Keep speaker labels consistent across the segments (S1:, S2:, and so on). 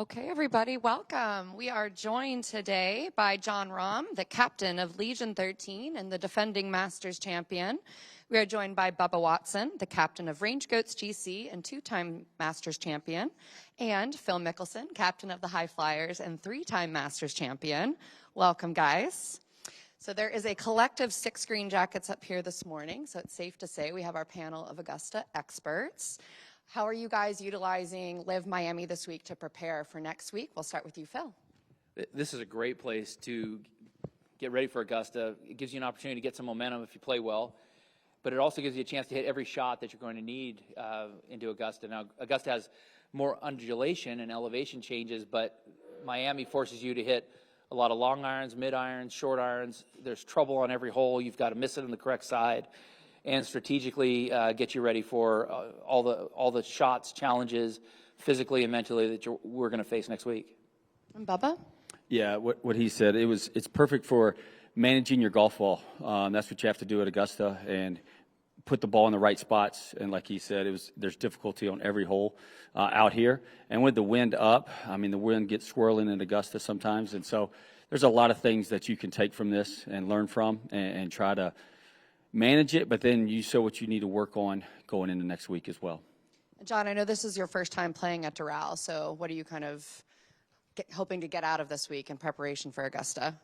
S1: Okay, everybody, welcome. We are joined today by Jon Rahm, the captain of Legion 13 and the defending Masters champion. We are joined by Bubba Watson, the captain of Range Goats GC and two-time Masters champion, and Phil Mickelson, captain of the High Flyers and three-time Masters champion. Welcome, guys. So there is a collective 6 green jackets up here this morning, so it's safe to say we have our panel of Augusta experts. How are you guys utilizing LIV Miami this week to prepare for next week? We'll start with you, Phil.
S2: This is a great place to get ready for Augusta. It gives you an opportunity to get some momentum if you play well, but it also gives you a chance to hit every shot that you're going to need into Augusta. Now, Augusta has more undulation and elevation changes, but Miami forces you to hit a lot of long irons, mid irons, short irons. There's trouble on every hole. You've got to miss it on the correct side and strategically get you ready for all the shots, challenges, physically and mentally that we're going to face next week.
S1: And Bubba?
S3: Yeah, what he said, it's perfect for managing your golf ball. That's what you have to do at Augusta, and put the ball in the right spots. And like he said, there's difficulty on every hole out here. And with the wind up, I mean, the wind gets swirling in Augusta sometimes, and so there's a lot of things that you can take from this and learn from and try to manage it, but then you show what you need to work on going into next week as well.
S1: Jon, I know this is your first time playing at Doral, so what are you kind of hoping to get out of this week in preparation for Augusta?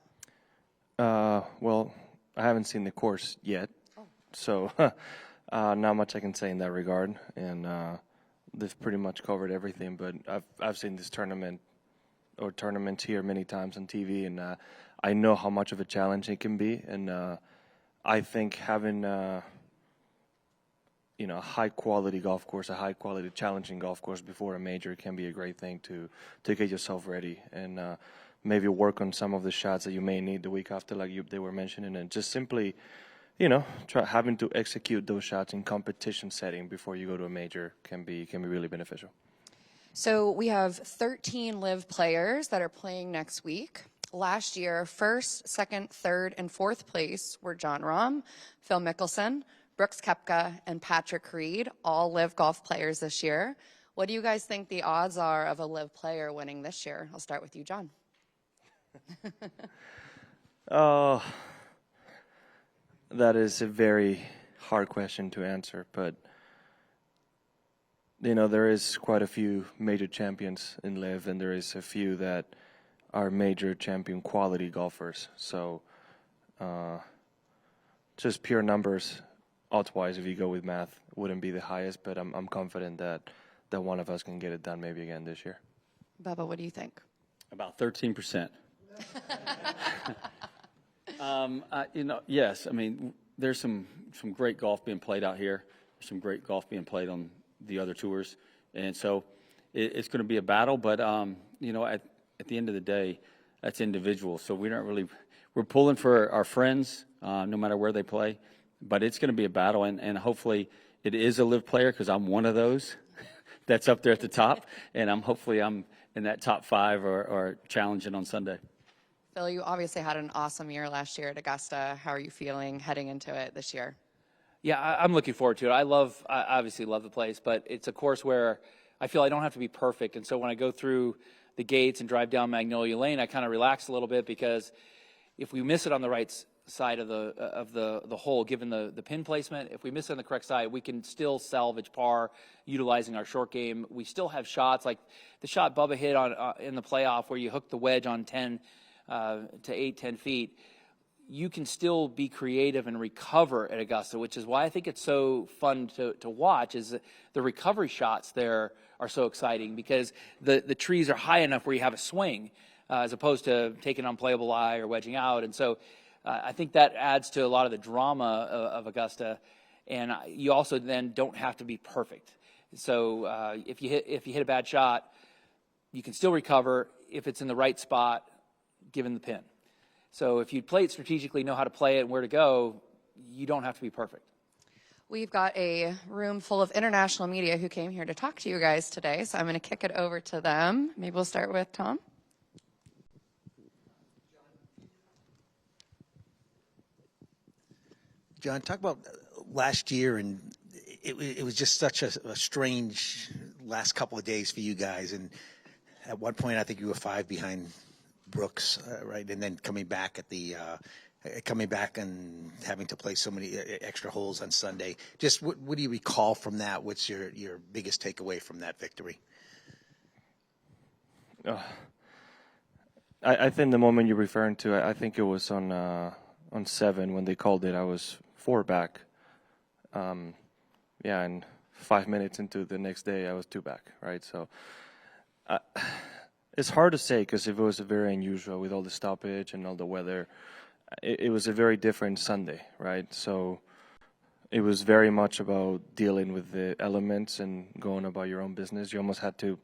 S4: Well, I haven't seen the course yet, so not much I can say in that regard, and they've pretty much covered everything, but I've seen this tournament or tournaments here many times on TV, and I know how much of a challenge it can be, and I think having a high-quality golf course, a high-quality, challenging golf course before a major can be a great thing to get yourself ready and maybe work on some of the shots that you may need the week after, like they were mentioning, and just simply, try having to execute those shots in competition setting before you go to a major can be really beneficial.
S1: So we have 13 LIV players that are playing next week. Last year, first, second, third, and fourth place were Jon Rahm, Phil Mickelson, Brooks Koepka, and Patrick Reed, all LIV golf players this year. What do you guys think the odds are of a LIV player winning this year? I'll start with you, Jon.
S4: Oh, that is a very hard question to answer, but there is quite a few major champions in LIV, and there is a few that are major champion quality golfers. So just pure numbers, odds-wise, if you go with math, wouldn't be the highest, but I'm confident that one of us can get it done maybe again this year.
S1: Bubba, what do you think?
S3: About 13%. Yes, I mean, there's some great golf being played out here. There's some great golf being played on the other tours, and so it's going to be a battle, but at the end of the day, that's individual. So we're pulling for our friends, no matter where they play. But it's going to be a battle, and hopefully it is a LIV player, because I'm one of those that's up there at the top, and hopefully I'm in that top 5 or challenging on Sunday.
S1: Phil, you obviously had an awesome year last year at Augusta. How are you feeling heading into it this year?
S2: Yeah, I'm looking forward to it. I obviously love the place, but it's a course where I feel I don't have to be perfect, and so when I go through the gates and drive down Magnolia Lane, I kind of relax a little bit, because if we miss it on the right side of the hole, given the pin placement, if we miss it on the correct side, we can still salvage par utilizing our short game. We still have shots like the shot Bubba hit in the playoff where you hook the wedge on 10 to 10 feet. You can still be creative and recover at Augusta, which is why I think it's so fun to watch, is the recovery shots there are so exciting, because the trees are high enough where you have a swing as opposed to taking an unplayable lie or wedging out. And so I think that adds to a lot of the drama of Augusta. And you also then don't have to be perfect. So if you hit a bad shot, you can still recover if it's in the right spot, given the pin. So if you play it strategically, know how to play it and where to go, you don't have to be perfect.
S1: We've got a room full of international media who came here to talk to you guys today, so I'm going to kick it over to them. Maybe we'll start with Tom.
S5: Jon, talk about last year, and it was just such a strange last couple of days for you guys, and At one point, I think you were 5 behind Brooks, right? And then coming back and having to play so many extra holes on Sunday. Just what do you recall from that? What's your biggest takeaway from that victory?
S4: I think the moment you're referring to, I think it was on 7 when they called it. I was 4 back. And 5 minutes into the next day, I was 2 back, right? So it's hard to say because if it was very unusual with all the stoppage and all the weather, it was a very different Sunday, right? So it was very much about dealing with the elements and going about your own business. You almost had to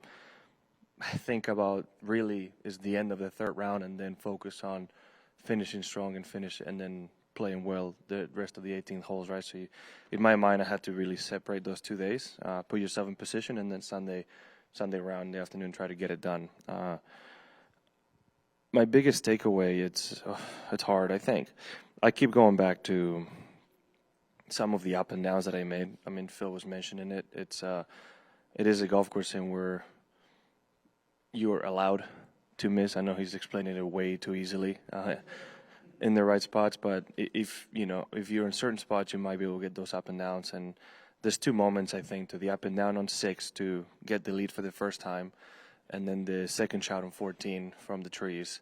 S4: think about really is the end of the 3rd round and then focus on finishing strong and then playing well the rest of the 18 holes, right? So in my mind, I had to really separate those 2 days, put yourself in position, and then Sunday round in the afternoon, try to get it done. My biggest takeaway, it's hard, I think. I keep going back to some of the up and downs that I made. I mean, Phil was mentioning it. It is a golf course in where you are allowed to miss. I know he's explaining it way too easily in the right spots, but if you're in certain spots, you might be able to get those up and downs. And there's 2 moments, I think, to the up and down on 6 to get the lead for the first time, and then the second shot on 14 from the trees,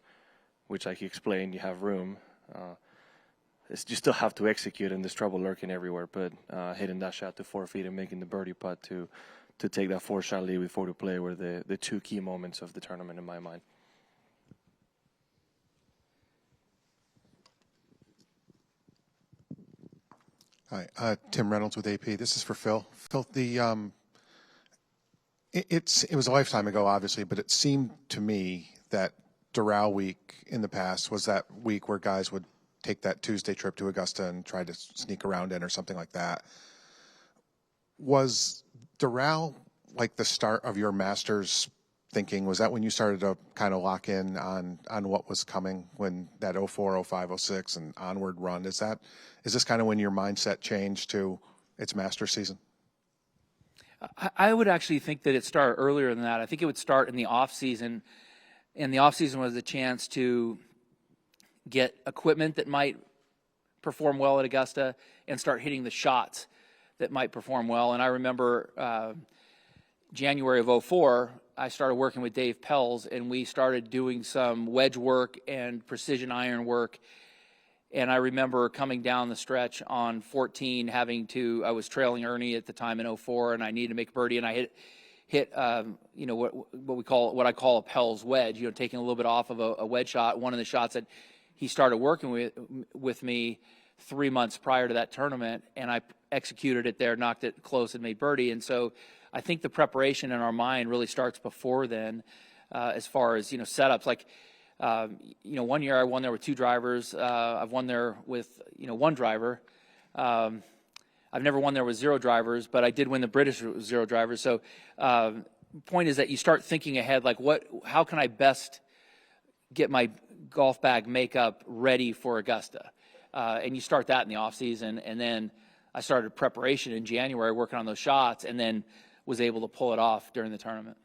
S4: which, like he explained, you have room. You still have to execute, and there's trouble lurking everywhere. But hitting that shot to 4 feet and making the birdie putt to take that 4-shot lead with 4 to play were the 2 key moments of the tournament in my mind.
S6: Hi, Tim Reynolds with AP. This is for Phil. Phil, it was a lifetime ago, obviously, but it seemed to me that Doral week in the past was that week where guys would take that Tuesday trip to Augusta and try to sneak around in or something like that. Was Doral like the start of your Masters thinking? Was that when you started to kind of lock in on what was coming, when that 04, 05, 06 and onward run? Is this kind of when your mindset changed to it's Masters season?
S2: I would actually think that it started earlier than that. I think it would start in the off season, and the off season was a chance to get equipment that might perform well at Augusta and start hitting the shots that might perform well. And I remember January of 04, I started working with Dave Pells, and we started doing some wedge work and precision iron work. And I remember coming down the stretch on 14, I was trailing Ernie at the time in 04, and I needed to make a birdie, and I hit what I call a Pells wedge, taking a little bit off of a wedge shot. One of the shots that he started working with me 3 months prior to that tournament, and I executed it there, knocked it close, and made birdie. And so I think the preparation in our mind really starts before then, as far as setups. Like 1 year I won there with 2 drivers. I've won there with 1 driver. I've never won there with 0 drivers, but I did win the British with 0 drivers. So point is that you start thinking ahead, like how can I best get my golf bag makeup ready for Augusta? And you start that in the off season, and then I started preparation in January, working on those shots, and then was able to pull it off during the tournament.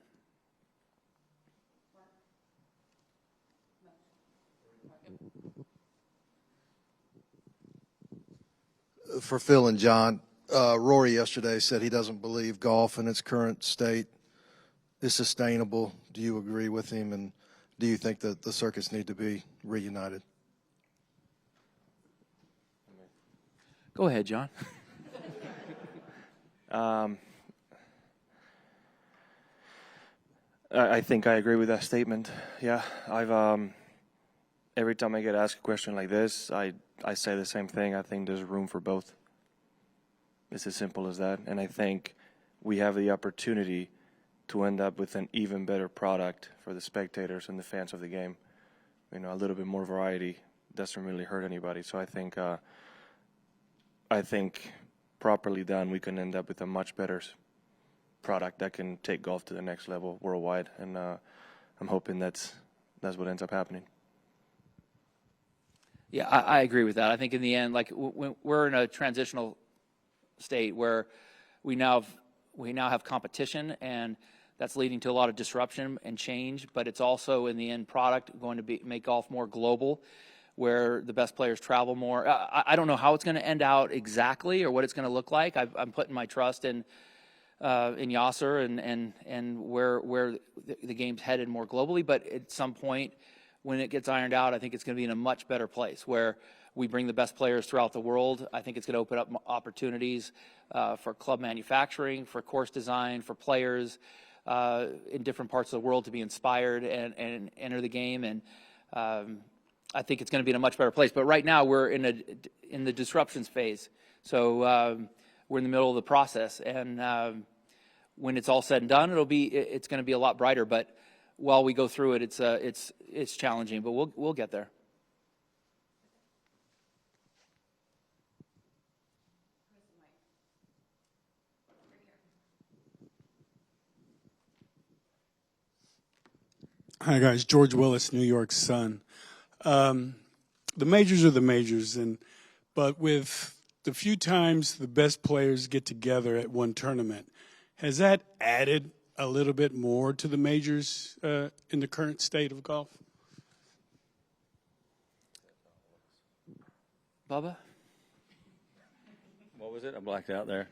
S7: For Phil and John, Rory yesterday said he doesn't believe golf in its current state is sustainable. Do you agree with him, and do you think that the circuits need to be reunited?
S2: Go ahead, John.
S4: I think I agree with that statement. Yeah, I've every time I get asked a question like this, I say the same thing. I think there's room for both. It's as simple as that. And I think we have the opportunity to end up with an even better product for the spectators and the fans of the game. A little bit more variety doesn't really hurt anybody. So I think properly done, we can end up with a much better product that can take golf to the next level worldwide. And I'm hoping that's what ends up happening.
S2: Yeah, I agree with that. I think in the end, like we're in a transitional state where we now have competition, and That's leading to a lot of disruption and change, but it's also in the end product going to make golf more global, where the best players travel more. I don't know how it's going to end out exactly or what it's going to look like. I'm putting my trust in Yasser and where the game's headed more globally. But at some point, when it gets ironed out, I think it's going to be in a much better place where we bring the best players throughout the world. I think it's going to open up opportunities for club manufacturing, for course design, for players in different parts of the world to be inspired and enter the game. And I think it's going to be in a much better place. But right now we're in the disruptions phase. So we're in the middle of the process. And when it's all said and done, it's going to be a lot brighter. But while we go through it, it's challenging. But we'll get there.
S8: Hi guys, George Willis, New York Sun. The majors are the majors, but with the few times the best players get together at one tournament, has that added a little bit more to the majors in the current state of golf?
S2: Bubba?
S3: What was it? I blacked out there.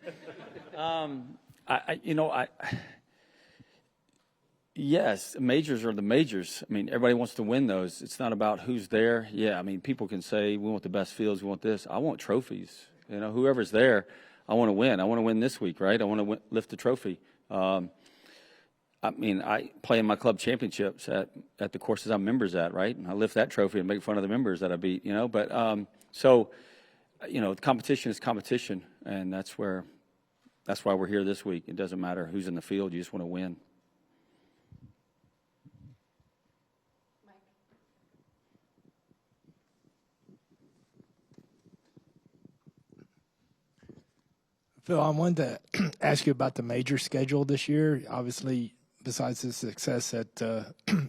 S3: Yes, majors are the majors. I mean, everybody wants to win those. It's not about who's there. Yeah, I mean, people can say, we want the best fields, we want this. I want trophies. You know, whoever's there, I want to win. I want to win this week, right? I want to lift the trophy. I mean, I play in my club championships at the courses I'm members at, right? And I lift that trophy and make fun of the members that I beat, you know. But so, you know, competition is competition, and that's why we're here this week. It doesn't matter who's in the field. You just want to win.
S9: Phil, I wanted to ask you about the major schedule this year. Obviously, besides the success at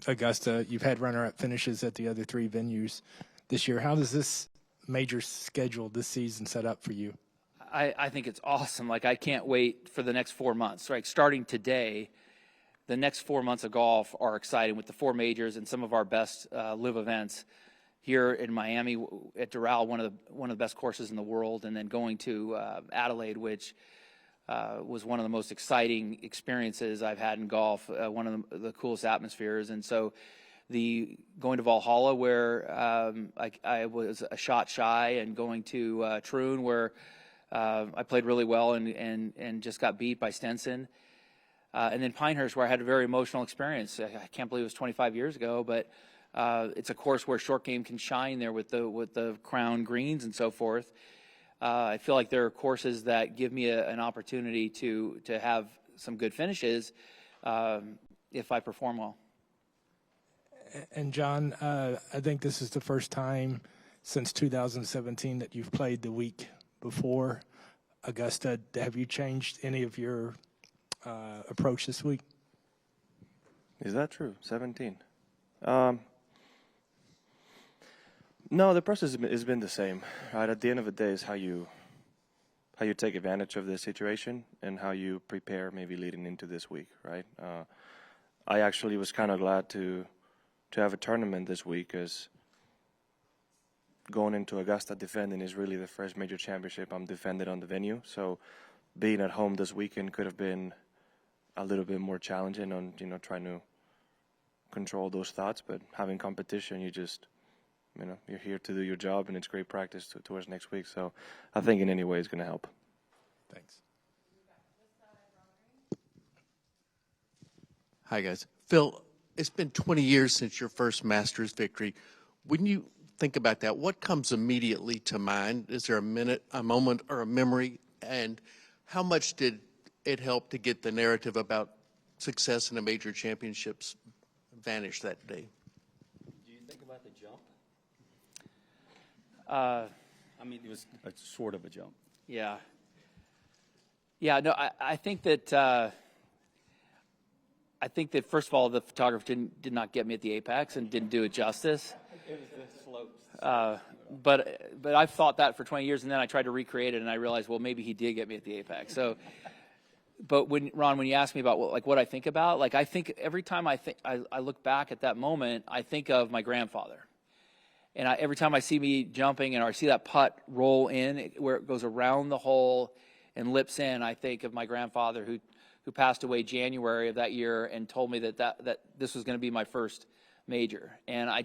S9: Augusta, you've had runner-up finishes at the other three venues this year. How does this major schedule this season set up for you?
S2: I think it's awesome. Like, I can't wait for the next 4 months. Right, starting today, the next 4 months of golf are exciting with the four majors and some of our best LIV events. Here in Miami at Doral, one of the best courses in the world, and then going to Adelaide, which was one of the most exciting experiences I've had in golf, one of the coolest atmospheres. And so going to Valhalla, where I was a shot shy, and going to Troon, where I played really well and just got beat by Stenson. And then Pinehurst, where I had a very emotional experience. I can't believe it was 25 years ago, but it's a course where short game can shine there with the crown greens and so forth. I feel like there are courses that give me an opportunity to have some good finishes if I perform well.
S9: And John, I think this is the first time since 2017 that you've played the week before Augusta. Have you changed any of your approach this week?
S4: Is that true? 17. No, the process has been the same. Right, at the end of the day, is how you take advantage of the situation and how you prepare, maybe leading into this week. Right. I actually was kind of glad to have a tournament this week, because going into Augusta defending is really the first major championship I'm defending on the venue. So being at home this weekend could have been a little bit more challenging on, you know, trying to control those thoughts. But having competition, you're here to do your job, and it's great practice towards next week. So I think in any way it's going to help.
S9: Thanks.
S10: Hi, guys. Phil, it's been 20 years since your first Masters victory. When you think about that, what comes immediately to mind? Is there a moment, or a memory? And how much did it help to get the narrative about success in the major championships vanish that day?
S3: Do you think about the jump?
S2: I
S3: mean, it was a sort of a jump.
S2: Yeah. Yeah, no, I think that first of all, the photographer did not get me at the apex and didn't do it justice.
S3: It was the slopes.
S2: But I've thought that for 20 years, and then I tried to recreate it, and I realized, well, maybe he did get me at the apex. So but Ron, when you ask me about what I think about, like I think every time I look back at that moment, I think of my grandfather. And every time I see me jumping and I see that putt roll in where it goes around the hole and lips in, I think of my grandfather who passed away January of that year and told me that this was going to be my first major. And I'm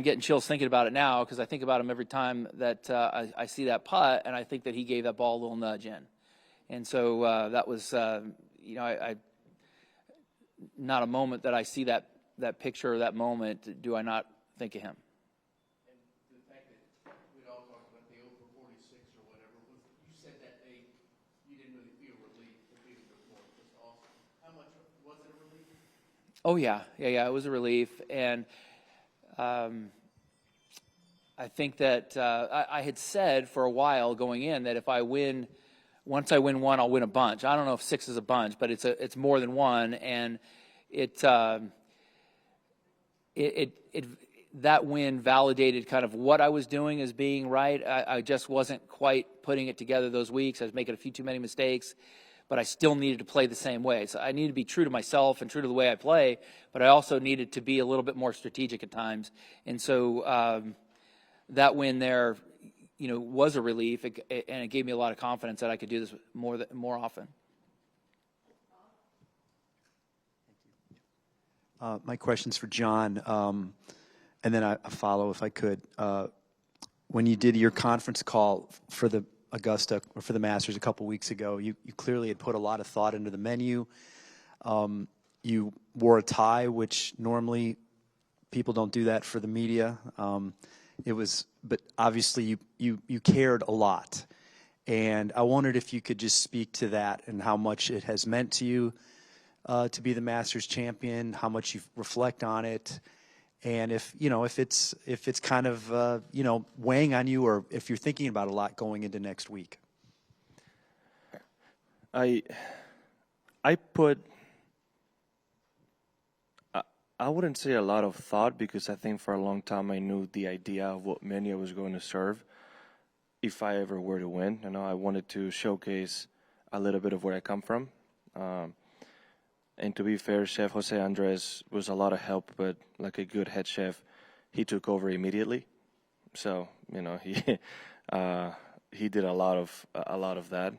S2: getting chills thinking about it now because I think about him every time that I see that putt, and I think that he gave that ball a little nudge in. And so that was, not a moment that I see that picture or that moment, do I not think of him.
S10: And the fact that we'd all talked about the over 46 or whatever, you said that day you didn't really feel relief to be before. It was awesome. How much was it a relief?
S2: Oh, yeah, it was a relief. And I think that I had said for a while going in that if I win, once I win one, I'll win a bunch. I don't know if 6 is a bunch, but it's more than one, and that win validated kind of what I was doing as being right. I just wasn't quite putting it together those weeks. I was making a few too many mistakes, but I still needed to play the same way. So I needed to be true to myself and true to the way I play, but I also needed to be a little bit more strategic at times. And so that win there, was a relief, and it gave me a lot of confidence that I could do this more often.
S11: My question's for John, and then a follow if I could. When you did your conference call for the Augusta or for the Masters a couple weeks ago, you clearly had put a lot of thought into the menu. You wore a tie, which normally people don't do that for the media. But obviously you cared a lot, and I wondered if you could just speak to that and how much it has meant to you to be the Masters champion, how much you reflect on it, and if it's kind of weighing on you, or if you're thinking about a lot going into next week.
S4: I wouldn't say a lot of thought, because I think for a long time I knew the idea of what menu I was going to serve if I ever were to win. I wanted to showcase a little bit of where I come from. And to be fair, Chef Jose Andres was a lot of help, but like a good head chef, he took over immediately. So, he did a lot of that.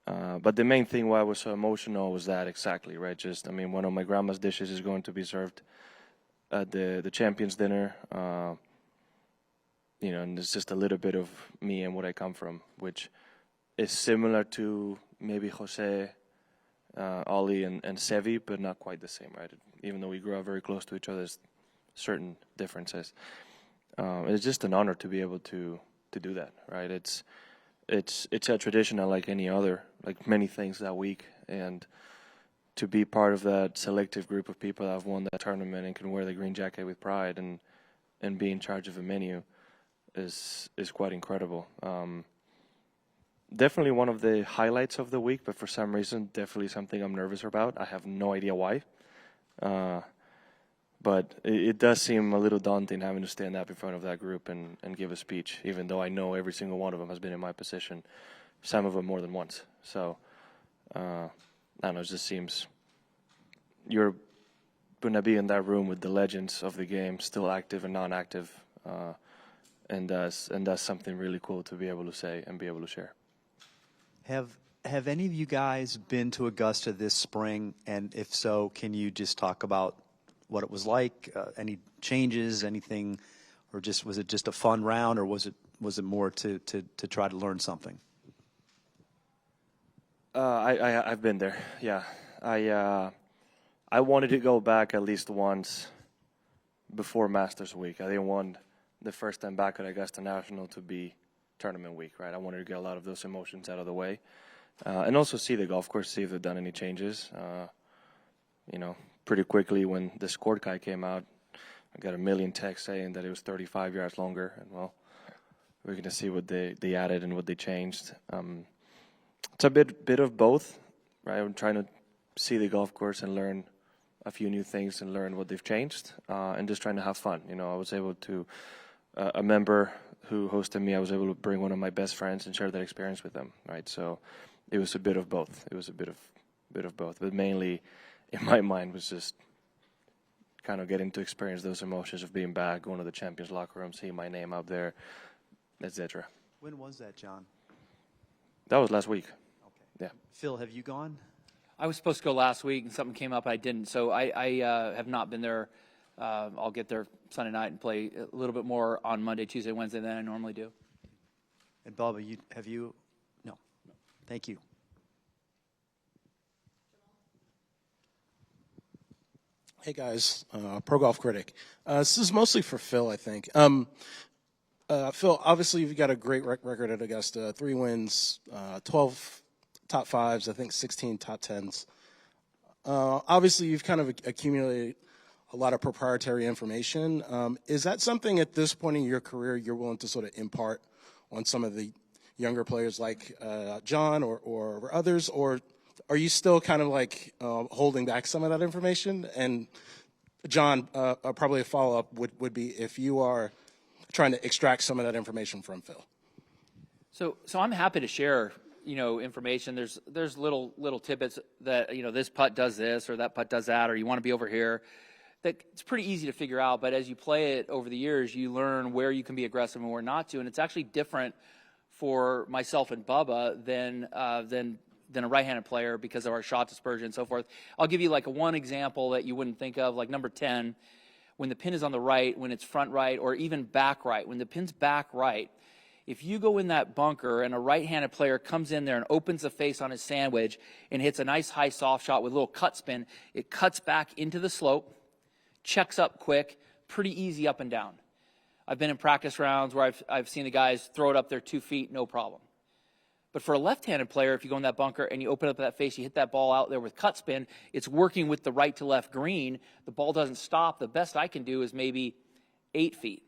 S4: But the main thing why I was so emotional was that exactly, right? One of my grandma's dishes is going to be served at the Champions Dinner. And it's just a little bit of me and what I come from, which is similar to maybe Jose, Ollie, and Sevi, but not quite the same, right? Even though we grew up very close to each other, there's certain differences. It's just an honor to be able to do that, right? It's a tradition unlike any other, like many things that week, and to be part of that selective group of people that have won that tournament and can wear the green jacket with pride and be in charge of a menu is quite incredible. Definitely one of the highlights of the week, but for some reason, definitely something I'm nervous about. I have no idea why. But it does seem a little daunting having to stand up in front of that group and give a speech, even though I know every single one of them has been in my position, some of them more than once. So, I don't know, it just seems you're going to be in that room with the legends of the game, still active and non-active, and that's something really cool to be able to say and be able to share.
S11: Have any of you guys been to Augusta this spring? And if so, can you just talk about what it was like? Any changes? Anything? Or was it just a fun round? Or was it more to try to learn something?
S4: I've been there. Yeah, I wanted to go back at least once before Masters Week. I didn't want the first time back at Augusta National to be tournament week, right? I wanted to get a lot of those emotions out of the way, and also see the golf course, see if they've done any changes. Pretty quickly when the scored guide came out, I got a million texts saying that it was 35 yards longer, and well, we're going to see what they added and what they changed. It's a bit of both, right? I'm trying to see the golf course and learn a few new things and learn what they've changed, and just trying to have fun. I was able to, a member who hosted me, I was able to bring one of my best friends and share that experience with them, right? So it was a bit of both. It was a bit of both, but mainly in my mind was just kind of getting to experience those emotions of being back, going to the Champions locker room, seeing my name up there, etc.
S11: When was that, John?
S4: That was last week.
S11: Okay.
S4: Yeah.
S11: Phil, have you gone?
S2: I was supposed to go last week, and something came up. I didn't, so I have not been there. I'll get there Sunday night and play a little bit more on Monday, Tuesday, Wednesday than I normally do.
S11: And Bubba, have you? No. Thank you.
S12: Hey guys, Pro Golf Critic. This is mostly for Phil, I think. Phil, obviously you've got a great record at Augusta. 3 wins, 12 top 5s, I think 16 top 10s. Obviously you've kind of accumulated a lot of proprietary information. Is that something at this point in your career you're willing to sort of impart on some of the younger players like John or others, or are you still kind of like holding back some of that information? And John, probably a follow-up would be if you are trying to extract some of that information from Phil.
S2: So I'm happy to share, information. There's little tidbits that, this putt does this or that putt does that, or you want to be over here. That it's pretty easy to figure out, but as you play it over the years, you learn where you can be aggressive and where not to, and it's actually different for myself and Bubba than a right-handed player because of our shot dispersion and so forth. I'll give you like one example that you wouldn't think of, like number 10, when the pin is on the right, when it's front right, or even back right. When the pin's back right, if you go in that bunker and a right-handed player comes in there and opens the face on his sandwich and hits a nice high soft shot with a little cut spin, it cuts back into the slope, checks up quick, pretty easy up and down. I've been in practice rounds where I've seen the guys throw it up there 2 feet, no problem. But for a left-handed player, if you go in that bunker and you open up that face, you hit that ball out there with cut spin, it's working with the right to left green. The ball doesn't stop. The best I can do is maybe 8 feet.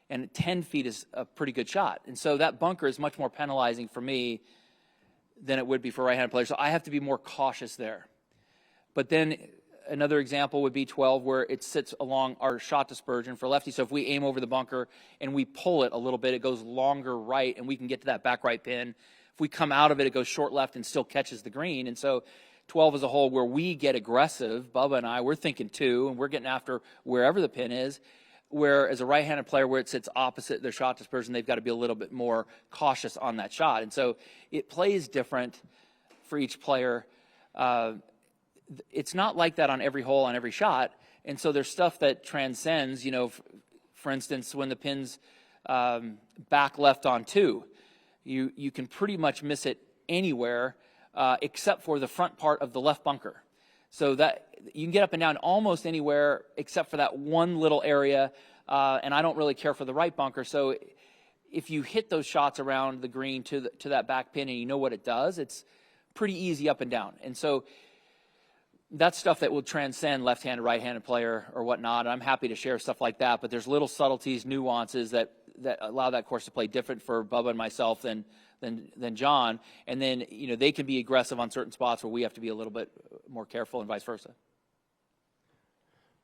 S2: And 10 feet is a pretty good shot. And so that bunker is much more penalizing for me than it would be for a right-handed player. So I have to be more cautious there. But then another example would be 12, where it sits along our shot dispersion for lefty. So if we aim over the bunker and we pull it a little bit, it goes longer right, and we can get to that back right pin. If we come out of it, it goes short left and still catches the green. And so 12 as a whole, where we get aggressive, Bubba and I, we're thinking 2, and we're getting after wherever the pin is. Where as a right-handed player, where it sits opposite their shot dispersion, they've got to be a little bit more cautious on that shot. And so it plays different for each player. It's not like that on every hole, on every shot. And so there's stuff that transcends, for instance, when the pin's back left on 2, you can pretty much miss it anywhere except for the front part of the left bunker. So that you can get up and down almost anywhere except for that one little area, and I don't really care for the right bunker. So if you hit those shots around the green to that back pin and you know what it does, it's pretty easy up and down. And so that's stuff that will transcend left-handed, right-handed player or whatnot. And I'm happy to share stuff like that, but there's little subtleties, nuances that allow that course to play different for Bubba and myself than John. And then, they can be aggressive on certain spots where we have to be a little bit more careful and vice versa.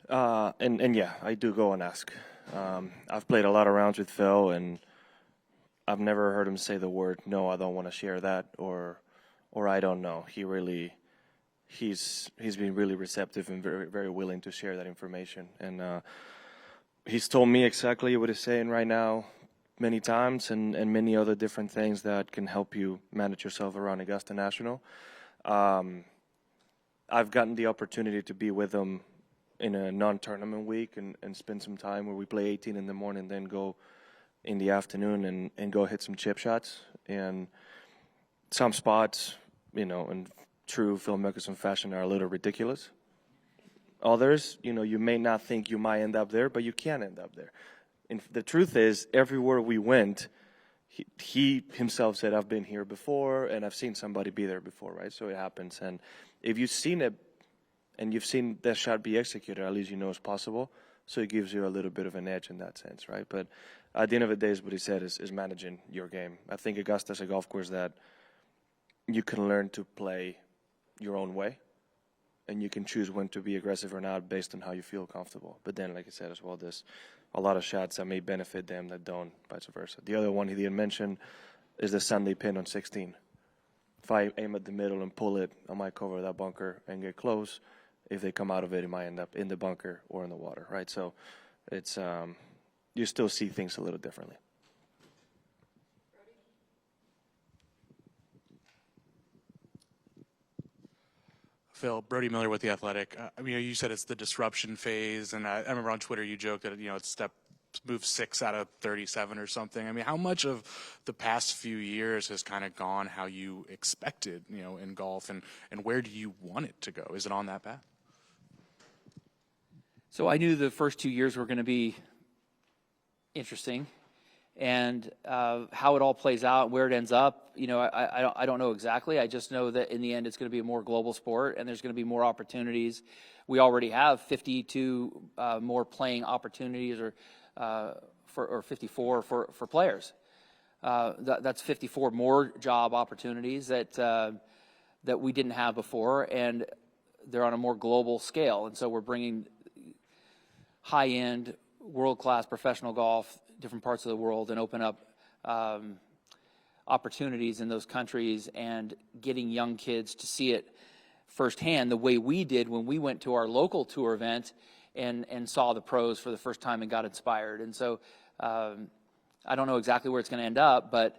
S4: And yeah, I do go and ask. I've played a lot of rounds with Phil, and I've never heard him say the word, no, I don't want to share that, or I don't know. He's been really receptive and very, very willing to share that information. And he's told me exactly what he's saying right now many times, and many other different things that can help you manage yourself around Augusta National. I've gotten the opportunity to be with him in a non-tournament week and spend some time where we play 18 in the morning, then go in the afternoon and go hit some chip shots. And some spots, in true Phil Mickelson fashion, are a little ridiculous. Others, you may not think you might end up there, but you can end up there. And the truth is, everywhere we went, he himself said, I've been here before, and I've seen somebody be there before, right? So it happens. And if you've seen it, and you've seen that shot be executed, at least you know it's possible. So it gives you a little bit of an edge in that sense, right? But at the end of the day, is what he said, is managing your game. I think Augusta's a golf course that you can learn to play your own way, and you can choose when to be aggressive or not based on how you feel comfortable. But then, like I said as well, there's a lot of shots that may benefit them that don't, vice versa. The other one he didn't mention is the Sunday pin on 16. if I aim at the middle and pull it, I might cover that bunker and get close. If they come out of it, it might end up in the bunker or in the water, right? So it's you still see things a little differently.
S13: Phil, Brody Miller with The Athletic. I mean, you said it's the disruption phase, and I remember on Twitter you joked that, it's move 6 out of 37 or something. I mean, how much of the past few years has kind of gone how you expected, in golf, and where do you want it to go? Is it on that path?
S2: So I knew the first 2 years were going to be interesting, and how it all plays out, where it ends up, I don't know exactly. I just know that in the end, it's going to be a more global sport, and there's going to be more opportunities. We already have 52 more playing opportunities, or 54 for players. That's 54 more job opportunities that we didn't have before, and they're on a more global scale. And so we're bringing high-end, world-class professional golf, different parts of the world, and open up opportunities in those countries and getting young kids to see it firsthand the way we did when we went to our local tour event and saw the pros for the first time and got inspired. And so I don't know exactly where it's going to end up, but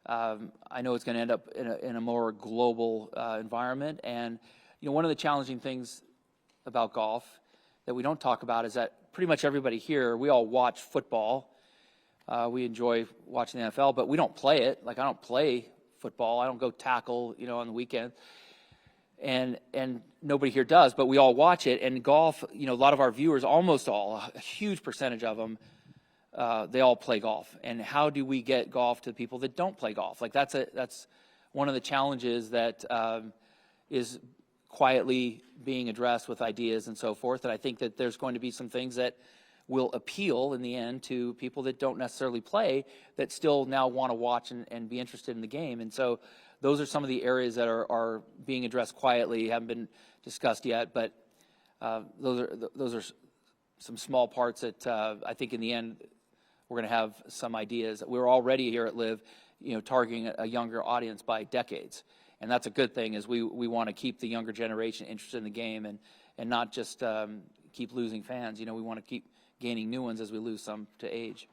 S2: I know it's going to end up in a more global environment. And one of the challenging things about golf that we don't talk about is that pretty much everybody here, we all watch football. We enjoy watching the NFL, but we don't play it. Like, I don't play football. I don't go tackle, on the weekend. And nobody here does, but we all watch it. And golf, a lot of our viewers, almost all, a huge percentage of them, they all play golf. And how do we get golf to people that don't play golf? Like, that's one of the challenges that is quietly being addressed with ideas and so forth. And I think that there's going to be some things that will appeal in the end to people that don't necessarily play, that still now want to watch and be interested in the game. And so those are some of the areas that are being addressed quietly, haven't been discussed yet, but those are some small parts that I think in the end we're going to have some ideas. We're already here at LIV, targeting a younger audience by decades. And that's a good thing, is we want to keep the younger generation interested in the game and not just keep losing fans. We want to keep gaining new ones as we lose some to age.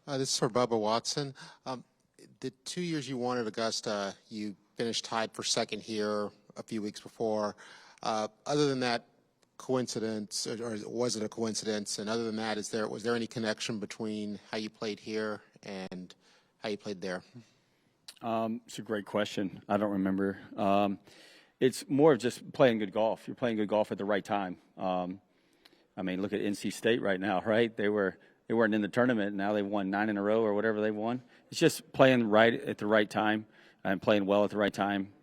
S14: This is for Bubba Watson. The 2 years you won at Augusta, you finished tied for second here a few weeks before. Other than that coincidence, or was it a coincidence? And other than that, was there any connection between how you played here and how you played there?
S3: It's a great question. I don't remember. It's more of just playing good golf. You're playing good golf at the right time. I mean, look at NC State right now, right? They weren't in the tournament. Now they've won 9 in a row or whatever they won. It's just playing right at the right time and playing well at the right time.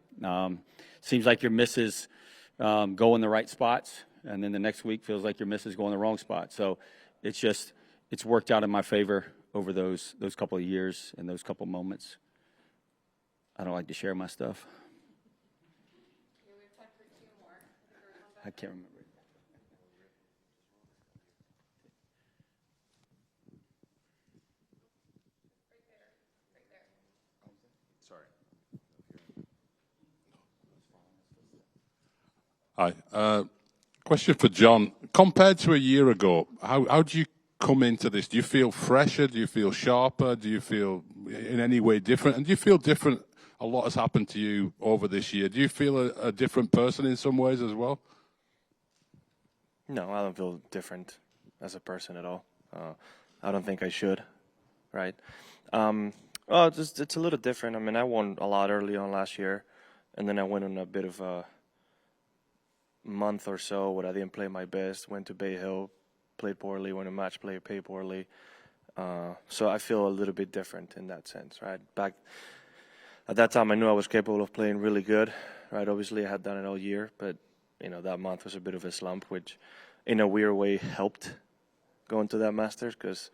S3: Seems like your misses go in the right spots, and then the next week feels like your misses go in the wrong spot. So it's worked out in my favor over those couple of years and those couple moments. I don't like to share my stuff. I can't remember.
S15: Hi. Question for John. Compared to a year ago, how do you come into this? Do you feel fresher? Do you feel sharper? Do you feel in any way different? And do you feel different? A lot has happened to you over this year. Do you feel a different person in some ways as well?
S4: No, I don't feel different as a person at all. I don't think I should, right? Well, it's a little different. I mean, I won a lot early on last year, and then I went on a bit of a month or so where I didn't play my best. Went to Bay Hill, played poorly. Went to match play, played poorly. So I feel a little bit different in that sense, right? Back at that time, I knew I was capable of playing really good, right? Obviously, I had done it all year, but that month was a bit of a slump, which in a weird way helped going to that Masters, because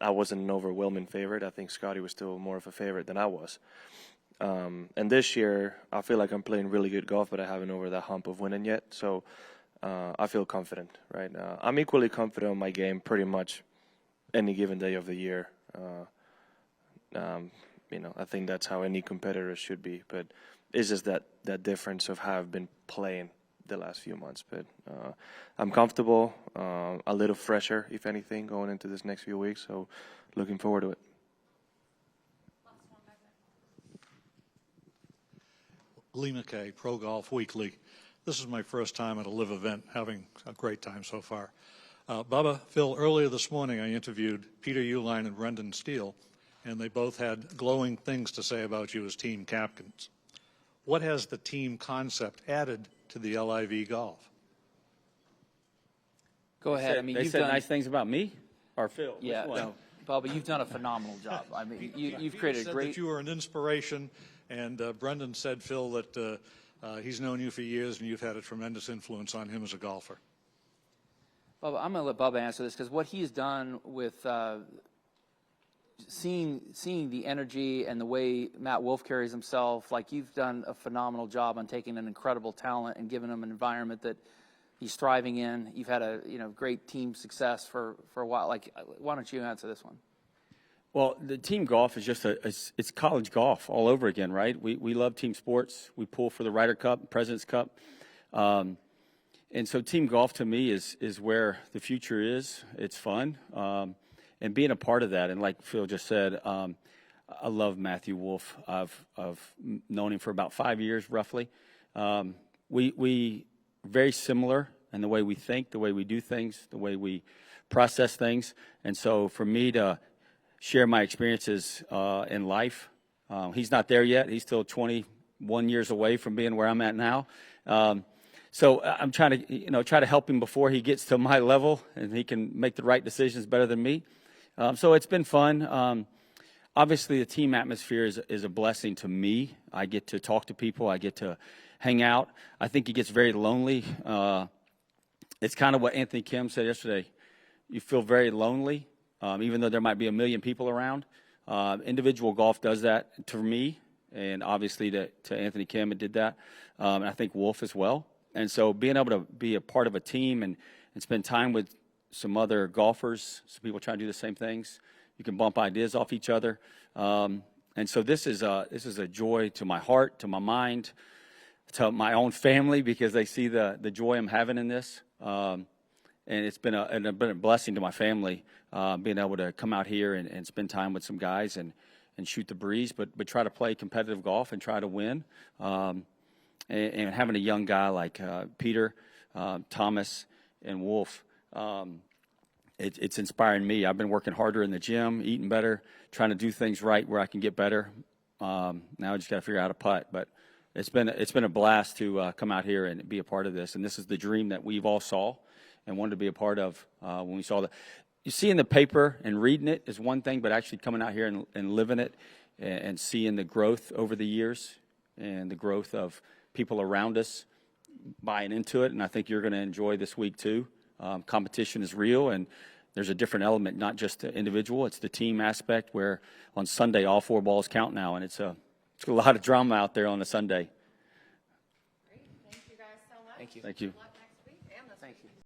S4: I wasn't an overwhelming favorite. I think Scotty was still more of a favorite than I was. And this year, I feel like I'm playing really good golf, but I haven't over that hump of winning yet. So I feel confident, right? I'm equally confident in my game pretty much any given day of the year. I think that's how any competitor should be. But it's just that difference of how I've been playing the last few months. But I'm comfortable, a little fresher, if anything, going into this next few weeks. So looking forward to it.
S16: Lee McKay, Pro Golf Weekly. This is my first time at a LIV event, having a great time so far. Bubba, Phil, earlier this morning I interviewed Peter Uihlein and Brendan Steele, and they both had glowing things to say about you as team captains. What has the team concept added to the LIV golf?
S2: Go ahead. I mean,
S3: they
S2: you've
S3: said
S2: done
S3: nice things about me or Phil.
S2: Yeah, no, Bubba, you've done a phenomenal job. I mean, you've created a great.
S16: That you were an inspiration, and Brendan said, Phil, that he's known you for years and you've had a tremendous influence on him as a golfer.
S2: Bubba, I'm going to let Bubba answer this because what he's done with seeing the energy and the way Matt Wolff carries himself, like you've done a phenomenal job on taking an incredible talent and giving him an environment that he's thriving in. You've had a great team success for a while. Like, why don't you answer this one?
S3: Well, the team golf is just it's college golf all over again, right? We love team sports. We pull for the Ryder Cup, President's Cup. And so team golf to me is where the future is. It's fun. And being a part of that, and like Phil just said, I love Matthew Wolff. I've known him for about 5 years, roughly. We very similar in the way we think, the way we do things, the way we process things. And so for me to share my experiences in life, he's not there yet. He's still 21 years away from being where I'm at now. So I'm trying to, try to help him before he gets to my level and he can make the right decisions better than me. So it's been fun. Obviously, the team atmosphere is a blessing to me. I get to talk to people. I get to hang out. I think it gets very lonely. It's kind of what Anthony Kim said yesterday. You feel very lonely, even though there might be a million people around. Individual golf does that to me, and obviously to Anthony Kim, it did that. And I think Wolff as well. And so being able to be a part of a team and spend time with some other golfers, some people trying to do the same things, you can bump ideas off each other. And so this is a joy to my heart, to my mind, to my own family, because they see the joy I'm having in this. And it's been a blessing to my family, being able to come out here and spend time with some guys and shoot the breeze, but try to play competitive golf and try to win. And having a young guy like Peter, Thomas, and Wolff, it's inspiring me. I've been working harder in the gym, eating better, trying to do things right where I can get better. Now I just got to figure out how to putt. But it's been a blast to come out here and be a part of this. And this is the dream that we've all saw and wanted to be a part of when we saw you see in the paper and reading it is one thing, but actually coming out here and living it and seeing the growth over the years and the growth of people around us buying into it. And I think you're going to enjoy this week too. Competition is real, and there's a different element, not just the individual, it's the team aspect, where on Sunday all 4 balls count now, and it's a lot of drama out there on a Sunday.
S1: Great. Thank you guys so much.
S2: Thank you.
S3: Thank you.